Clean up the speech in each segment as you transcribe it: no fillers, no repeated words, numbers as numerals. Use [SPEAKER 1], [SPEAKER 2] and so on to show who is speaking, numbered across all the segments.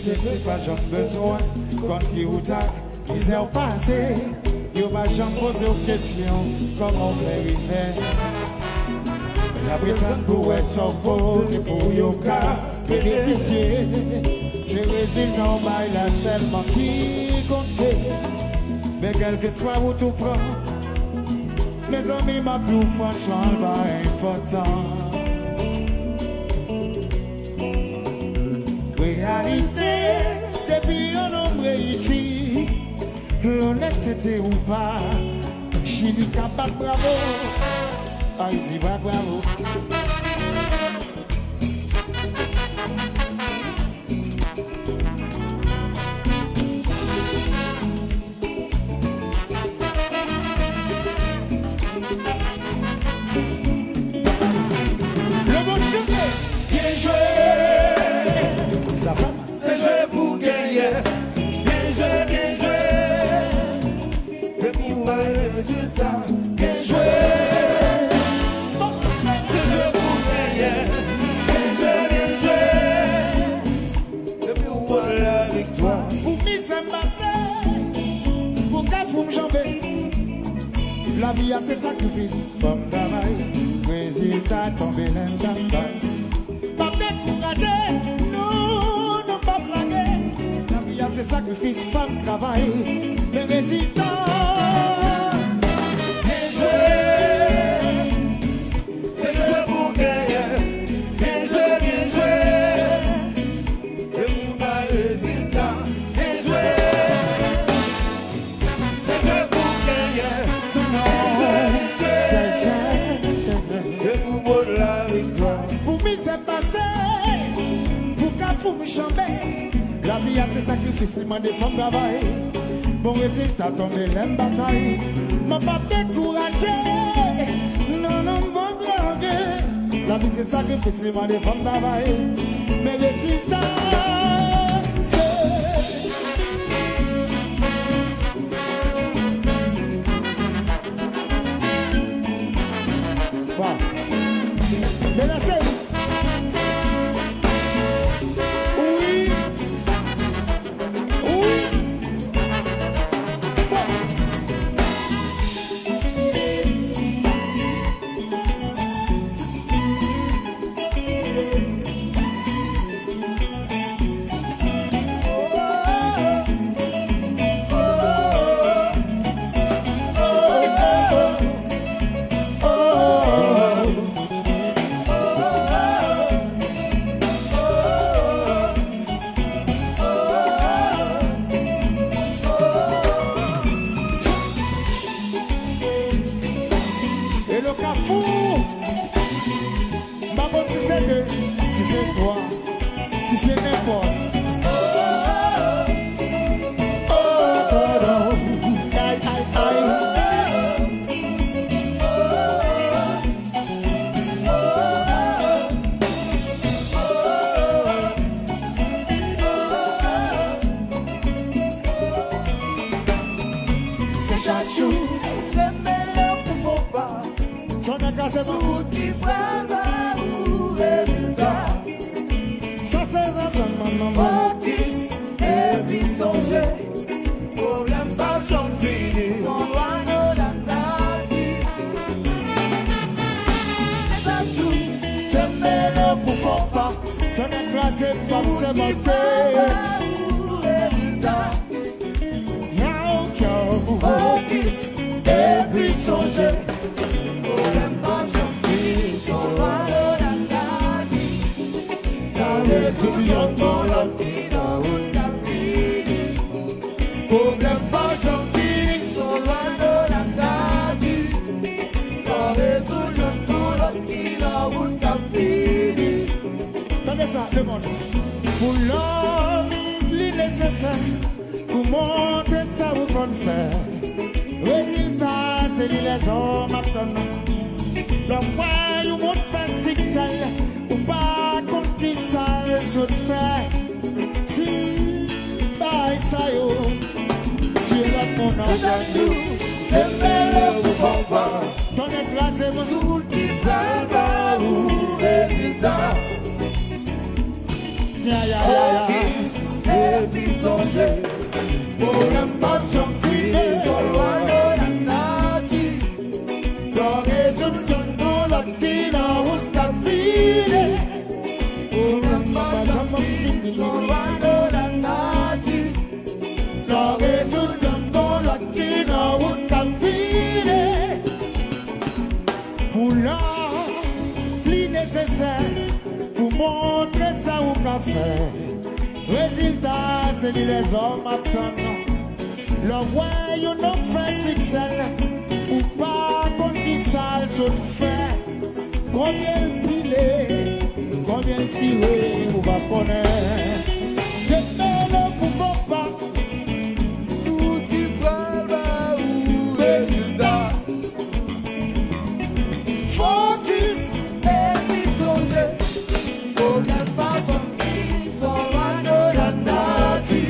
[SPEAKER 1] société, pas jamais besoin. Quand qui ou tac, ils ont passé. Yo pas jamais posé aux questions. Comment faire y faire? La prétendre pour être son côté pour yo cas bénéficier. C'est résultat en bail là seulement qui compte. Mais quel que soit où tout prend, mes amis m'a tout franchement pas important. Réalité, depuis un homme réussi, l'honnêteté ou pas, Chili capable bravo, Haïti va bravo. La vie a ses sacrifices, femme travail, résultat tombé l'intendant. Pas décourager, non, pas blaguer. La vie a ses sacrifices, femme travail, les résultats. Bien joué, c'est joué pour gagner. Bien joué, et pour ma résultat. Bien joué, c'est joué pour gagner. Pour m'y c'est passé, pour qu'à fou me chamber. La vie a ses sacrifices, il m'a des femmes travail. Bon résultat, tombé l'aime bataille. M'a pas découragé, non, pas blaguer. La vie c'est sacrifice, il m'a des femmes travail. Mais résultats, wow. Mais là c'est oui, pour l'homme, l'innécessaire, pour monter ça vous qu'on fait. Résultat, c'est les hommes attendent. L'homme voit, you monte faire succès, ou pas contre qui ça résout faire. Si, bah, ça yo, si l'homme mon ange, t'aimes le mouvement pas. Ton éclat, mon tout qui fait pas ou résultat. Yeah. songe. Problem pas j'en file, solwano nanati. Drogues un tonto la tina un capfile. Problem pas j'en file, solwano nanati. Drogues un tonto la tina un capfile. Pour là, plus nécessaire, pour montrer ça au café. Résultat, c'est dit les hommes attendent. Le royaume non fait succès, ou pas qu'on dit sale saute fait. Combien pilé, combien tiré, ou pas connaître. Que ne pouvons pas, tout qui fera ou résultat. Focus et puis songer, aucun pas son fils, son mano d'anati.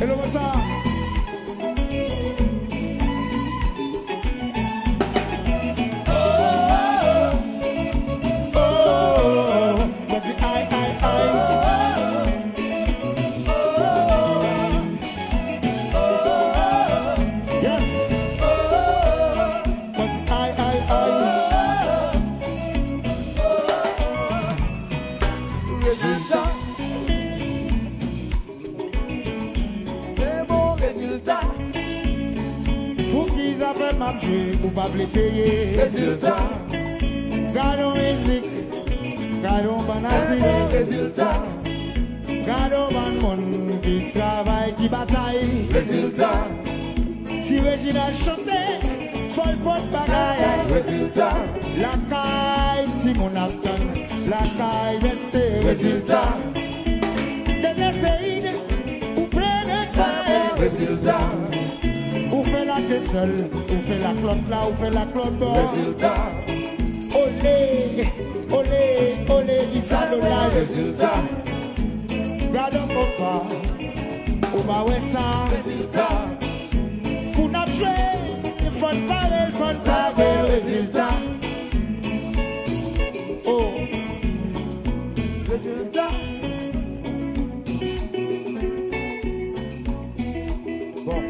[SPEAKER 1] Hello, what's up? Pour pas les payer. Résultat. Gardons musique, gardons banalité. Résultat. Gardons ban monde qui travaille, qui bataille. Résultat. Si Réginald chantait, faut le pot bagaille. Résultat. La caille, si mon attend, la caille reste. Résultat. Dernier séide, ou plein de failles. Résultat. Ou fait la tête seule, ou fait la clope là, ou fait la clope là. Résultat. Olé, olé, olé, il s'en la résultat. Gardons papa, ou bah ouais ça. Résultat. Pour n'a joué, il faut parler, il faut parler. Résultat. Oh. Résultat. Bon.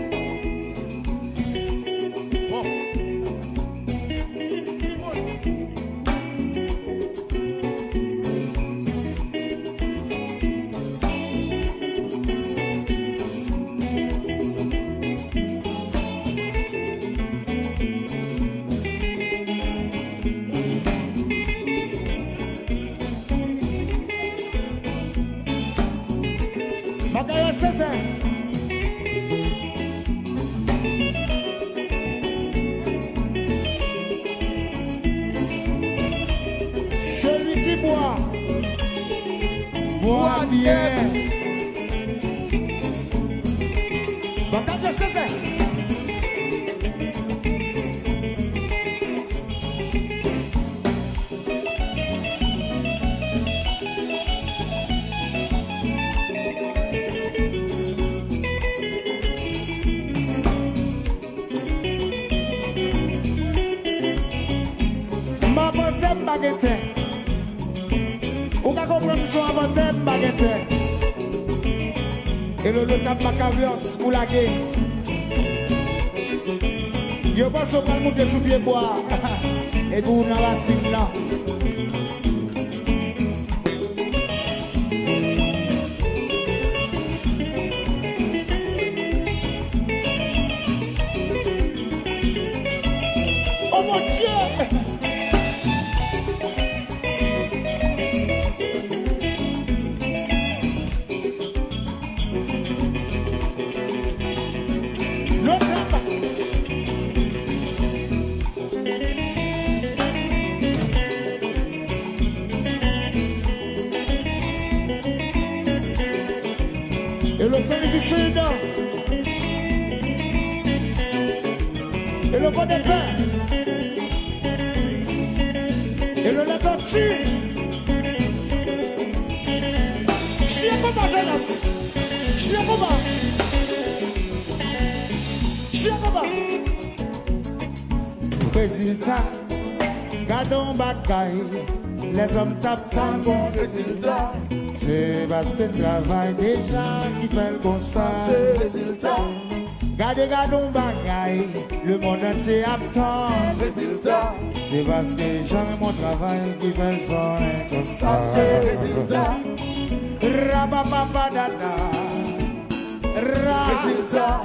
[SPEAKER 1] Celui qui boit, boit bien. Ou ka comprendre son avantage baguette. Et le cap Macavios pour la guerre. Yo pense au calme de sous pied bois. Et pour na racine là. Oh mon Dieu! Et le soleil du sud, et le bon des pains, et le lait tortue. Chien combat, jeunesse. Chien combat. Chien combat. Résultat, gardons bagaille. Les hommes tapent sans bon résultat. C'est parce que le travail déjà qui fait le constat.
[SPEAKER 2] C'est résultat.
[SPEAKER 1] Gardez, gardons bagaille, le monde entier attend.
[SPEAKER 2] Résultat.
[SPEAKER 1] C'est parce que j'aime mon travail qui fait le son constat.
[SPEAKER 2] C'est résultat.
[SPEAKER 1] Rababapadada.
[SPEAKER 2] Résultat.